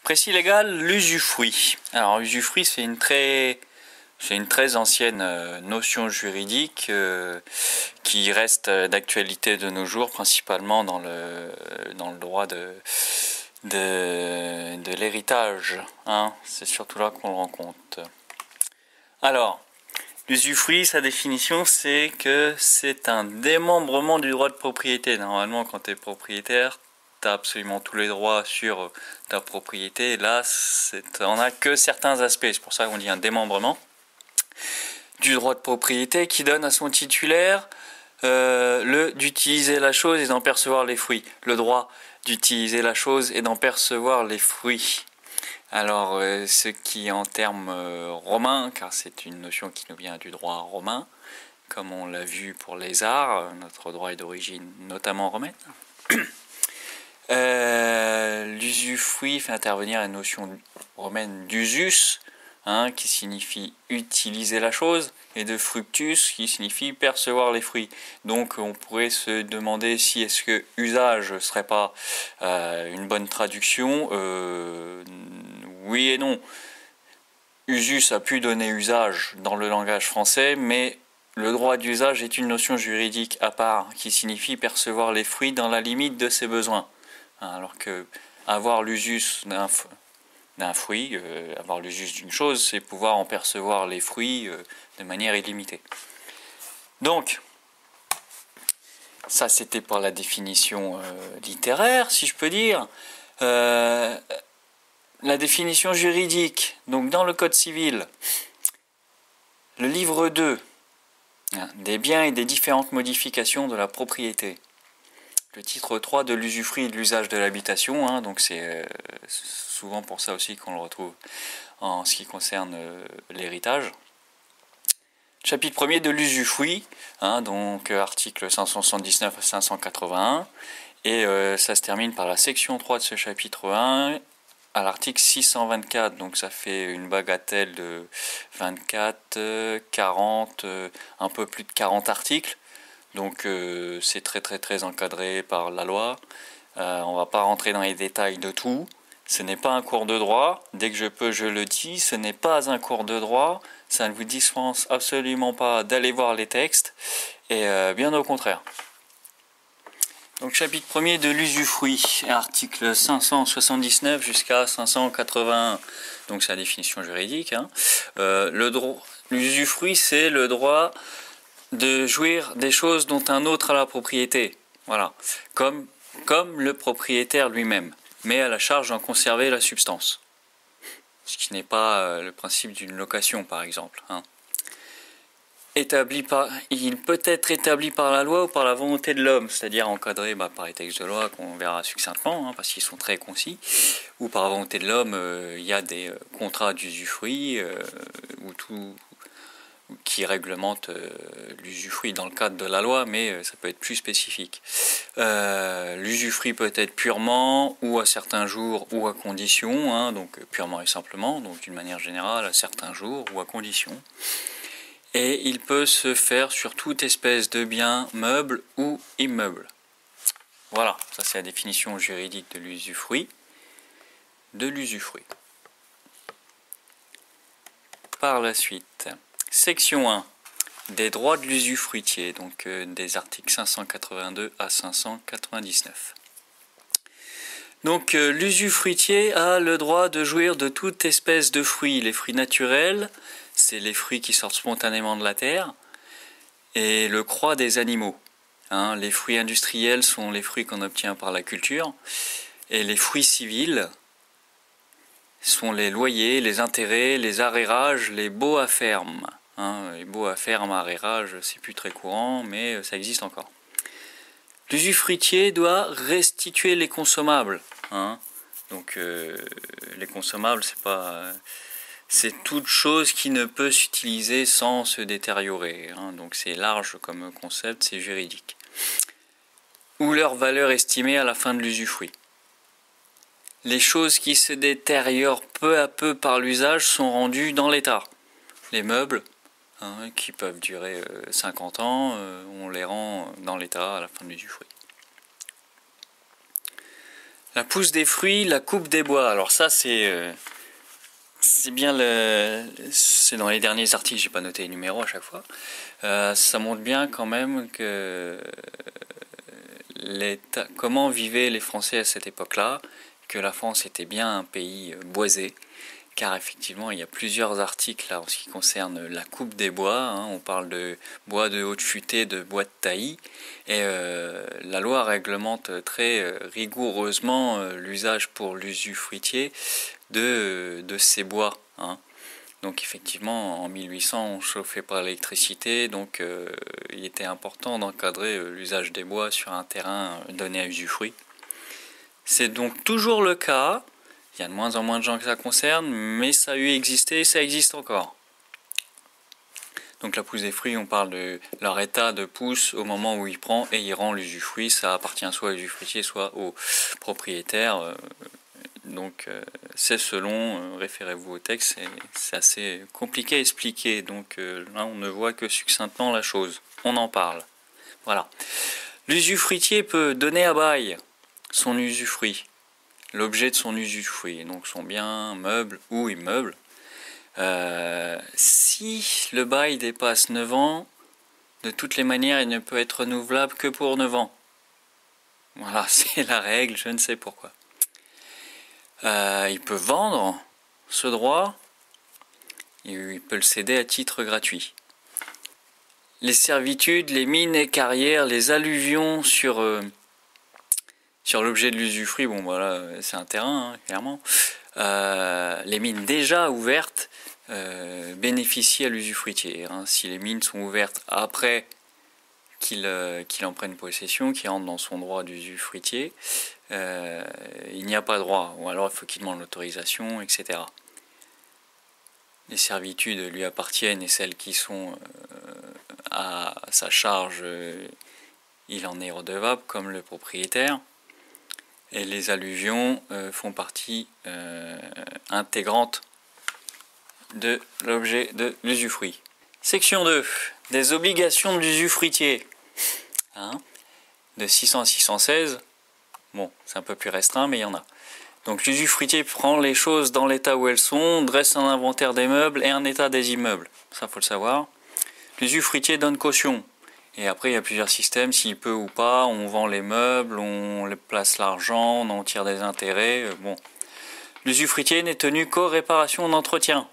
Précis légal, l'usufruit. Alors, usufruit, c'est une très ancienne notion juridique qui reste d'actualité de nos jours, principalement dans le droit de l'héritage. Hein. C'est surtout là qu'on le rencontre. Alors, l'usufruit, sa définition, c'est que c'est un démembrement du droit de propriété. Normalement, quand tu es propriétaire, tu as absolument tous les droits sur ta propriété. Et là, on n'a que certains aspects. C'est pour ça qu'on dit un démembrement du droit de propriété qui donne à son titulaire d'utiliser la chose et d'en percevoir les fruits. Le droit d'utiliser la chose et d'en percevoir les fruits. Alors, ce qui en termes romains, car c'est une notion qui nous vient du droit romain, comme on l'a vu pour les arts, notre droit est d'origine notamment romaine. L'usufruit fait intervenir une notion romaine d'usus, qui signifie utiliser la chose, et de fructus, qui signifie percevoir les fruits. Donc on pourrait se demander si est-ce que usage ne serait pas une bonne traduction. Oui et non. Usus a pu donner usage dans le langage français, mais le droit d'usage est une notion juridique à part, qui signifie percevoir les fruits dans la limite de ses besoins. Alors que avoir l'usus d'un fruit, avoir l'usus d'une chose, c'est pouvoir en percevoir les fruits de manière illimitée. Donc, ça c'était pour la définition littéraire, si je peux dire. La définition juridique, donc dans le Code civil, le livre 2, des biens et des différentes modifications de la propriété. Le titre 3 de l'usufruit et de l'usage de l'habitation, donc c'est souvent pour ça aussi qu'on le retrouve en ce qui concerne l'héritage. Chapitre 1er de l'usufruit, donc article 579 à 581, et ça se termine par la section 3 de ce chapitre 1 à l'article 624, donc ça fait une bagatelle de 24, 40, un peu plus de 40 articles. Donc c'est très encadré par la loi. On ne va pas rentrer dans les détails de tout. Ce n'est pas un cours de droit. Dès que je peux, je le dis. Ce n'est pas un cours de droit. Ça ne vous dispense absolument pas d'aller voir les textes. Et bien au contraire. Donc chapitre 1er de l'usufruit, article 579 jusqu'à 581. Donc c'est la définition juridique. L'usufruit, c'est le droit de jouir des choses dont un autre a la propriété, voilà, comme le propriétaire lui-même, mais à la charge d'en conserver la substance, ce qui n'est pas le principe d'une location par exemple. Il peut être établi par la loi ou par la volonté de l'homme, c'est-à-dire encadré par les textes de loi qu'on verra succinctement, parce qu'ils sont très concis, ou par la volonté de l'homme. Il y a des contrats d'usufruit ou tout qui réglemente l'usufruit dans le cadre de la loi, mais ça peut être plus spécifique. L'usufruit peut être purement, ou à certains jours, ou à condition, donc purement et simplement, donc d'une manière générale, à certains jours, ou à condition. Et il peut se faire sur toute espèce de bien, meuble ou immeuble. Voilà, ça c'est la définition juridique de l'usufruit. Par la suite, section 1, des droits de l'usufruitier, donc des articles 582 à 599. Donc l'usufruitier a le droit de jouir de toute espèce de fruits. Les fruits naturels, c'est les fruits qui sortent spontanément de la terre, et le croît des animaux. Les fruits industriels sont les fruits qu'on obtient par la culture, et les fruits civils sont les loyers, les intérêts, les arrérages, les baux à ferme. Les baux à ferme, arrérage, c'est plus très courant, mais ça existe encore. L'usufruitier doit restituer les consommables. Donc les consommables, c'est toute chose qui ne peut s'utiliser sans se détériorer. Donc c'est large comme concept, c'est juridique. Ou leur valeur estimée à la fin de l'usufruit. Les choses qui se détériorent peu à peu par l'usage sont rendues dans l'état. Les meubles, qui peuvent durer 50 ans, on les rend dans l'état à la fin de l'usufruit. La pousse des fruits, la coupe des bois. Alors ça, c'est bien c'est dans les derniers articles, j'ai pas noté les numéros à chaque fois. Ça montre bien quand même que comment vivaient les Français à cette époque-là, que la France était bien un pays boisé, car effectivement il y a plusieurs articles là, en ce qui concerne la coupe des bois, hein. On parle de bois de haute futée, de bois de taillis, et la loi réglemente très rigoureusement l'usage pour l'usufruitier de ces bois, hein. Donc effectivement, en 1800, on chauffait par l'électricité, donc il était important d'encadrer l'usage des bois sur un terrain donné à usufruit. C'est donc toujours le cas, il y a de moins en moins de gens que ça concerne, mais ça a eu existé et ça existe encore. Donc la pousse des fruits, on parle de leur état de pousse au moment où il prend et il rend l'usufruit, ça appartient soit à l'usufruitier, soit au propriétaire. Donc c'est selon, référez-vous au texte, c'est assez compliqué à expliquer, donc là on ne voit que succinctement la chose, on en parle. Voilà. L'usufruitier peut donner à bail son usufruit, l'objet de son usufruit, donc son bien, meuble ou immeuble. Si le bail dépasse 9 ans, de toutes les manières il ne peut être renouvelable que pour 9 ans. Voilà, c'est la règle, je ne sais pourquoi. Il peut vendre ce droit, il peut le céder à titre gratuit. Les servitudes, les mines et carrières, les alluvions sur l'objet de l'usufruit, bon voilà, c'est un terrain, hein, clairement. Les mines déjà ouvertes bénéficient à l'usufruitier, hein. Si les mines sont ouvertes après qu'il en prenne possession, qu'il rentre dans son droit d'usufruitier, il n'y a pas droit, ou alors il faut qu'il demande l'autorisation, etc. Les servitudes lui appartiennent et celles qui sont à sa charge, il en est redevable comme le propriétaire. Et les alluvions font partie intégrante de l'objet de l'usufruit. Section 2. Des obligations de l'usufruitier. Hein, de 600 à 616. Bon, c'est un peu plus restreint, mais il y en a. Donc l'usufruitier prend les choses dans l'état où elles sont, dresse un inventaire des meubles et un état des immeubles. Ça, faut le savoir. L'usufruitier donne caution. Et après, il y a plusieurs systèmes, s'il peut ou pas. On vend les meubles, on place l'argent, on en tire des intérêts. Bon. L'usufruitier n'est tenu qu'aux réparations d'entretien.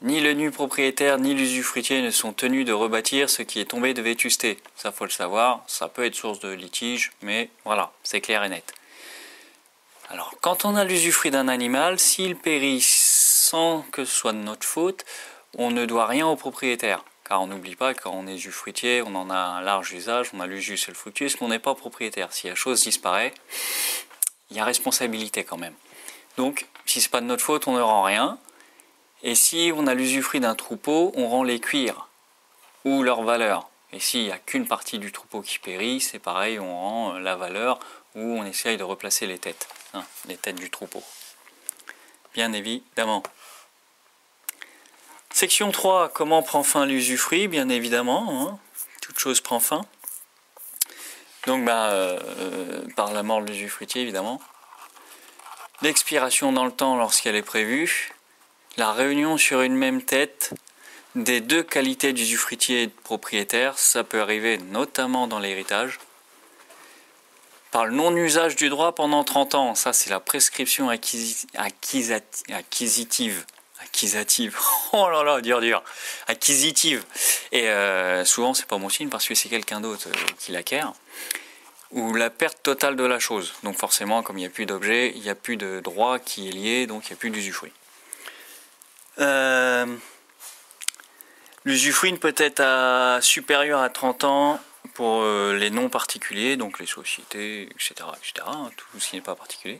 Ni le nu propriétaire ni l'usufruitier ne sont tenus de rebâtir ce qui est tombé de vétusté. Ça, faut le savoir. Ça peut être source de litige, mais voilà, c'est clair et net. Alors, quand on a l'usufruit d'un animal, s'il périt sans que ce soit de notre faute, on ne doit rien au propriétaire. Car on n'oublie pas que quand on est usufruitier, on en a un large usage, on a l'usufruit et le fructueux, qu'on n'est pas propriétaire. Si la chose disparaît, il y a responsabilité quand même. Donc, si ce n'est pas de notre faute, on ne rend rien. Et si on a l'usufruit d'un troupeau, on rend les cuirs ou leur valeur. Et s'il n'y a qu'une partie du troupeau qui périt, c'est pareil, on rend la valeur ou on essaye de replacer les têtes, hein, les têtes du troupeau. Bien évidemment. Section 3, comment prend fin l'usufruit? Bien évidemment, hein, toute chose prend fin. Donc par la mort de l'usufruitier, évidemment. L'expiration dans le temps lorsqu'elle est prévue. La réunion sur une même tête des deux qualités d'usufruitier et de propriétaire, ça peut arriver notamment dans l'héritage. Par le non-usage du droit pendant 30 ans, ça c'est la prescription acquisitive. Oh là là, dur. Acquisitive. Et souvent c'est pas bon signe parce que c'est quelqu'un d'autre qui l'acquiert. Ou la perte totale de la chose. Donc forcément, comme il n'y a plus d'objet, il n'y a plus de droit qui est lié, donc il n'y a plus d'usufruit. L'usufruit ne peut être supérieur à 30 ans pour les non particuliers, donc les sociétés, etc., hein, tout ce qui n'est pas particulier.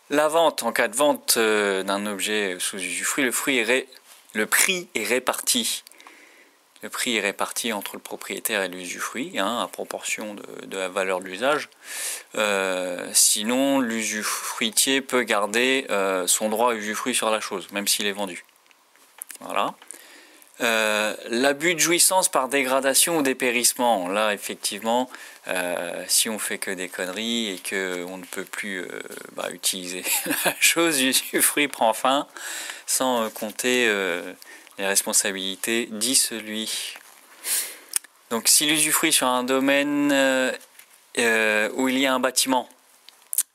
La vente, en cas de vente d'un objet sous usufruit, le prix est réparti. Le prix est réparti entre le propriétaire et l'usufruit, hein, à proportion de la valeur de l'usage. Sinon, l'usufruitier peut garder son droit à usufruit sur la chose, même s'il est vendu. Voilà. L'abus de jouissance par dégradation ou dépérissement. Là, effectivement, si on fait que des conneries et qu'on ne peut plus utiliser la chose, l'usufruit prend fin, sans compter les responsabilités dissolues. Donc, si l'usufruit sur un domaine où il y a un bâtiment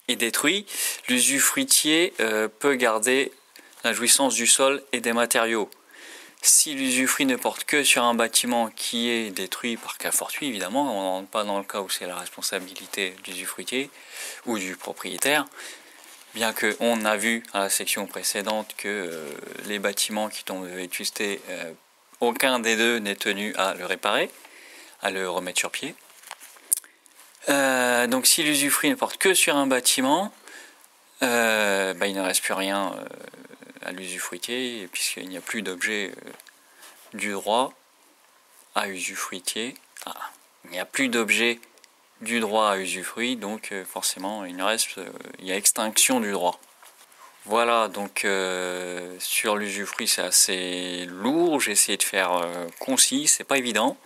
est détruit, l'usufruitier peut garder la jouissance du sol et des matériaux. Si l'usufruit ne porte que sur un bâtiment qui est détruit par cas fortuit, évidemment, on ne rentre pas dans le cas où c'est la responsabilité de l'usufruitier ou du propriétaire, bien qu'on a vu à la section précédente que les bâtiments qui tombent de vétusté, aucun des deux n'est tenu à le réparer, à le remettre sur pied. Donc si l'usufruit ne porte que sur un bâtiment, il ne reste plus rien à l'usufruitier, puisqu'il n'y a plus d'objet du droit à usufruitier. Il n'y a plus d'objet du droit à usufruit, donc forcément il y a extinction du droit. Voilà, donc sur l'usufruit c'est assez lourd, j'ai essayé de faire concis, c'est pas évident.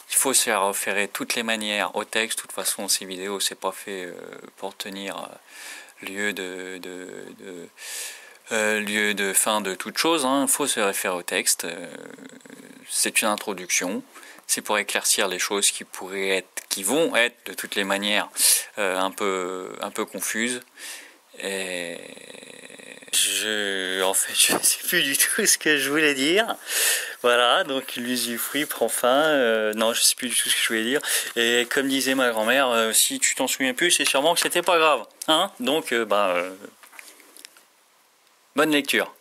Il faut se faire référer de toutes les manières au texte. De toute façon, ces vidéos, c'est pas fait pour tenir lieu de fin de toute chose. Il faut se référer au texte. C'est une introduction. C'est pour éclaircir les choses qui vont être de toutes les manières un peu confuses. Et je ne sais plus du tout ce que je voulais dire. Voilà, donc l'usufruit prend fin. Non, je ne sais plus du tout ce que je voulais dire. Et comme disait ma grand-mère, si tu t'en souviens plus, c'est sûrement que c'était pas grave. Donc, bonne lecture.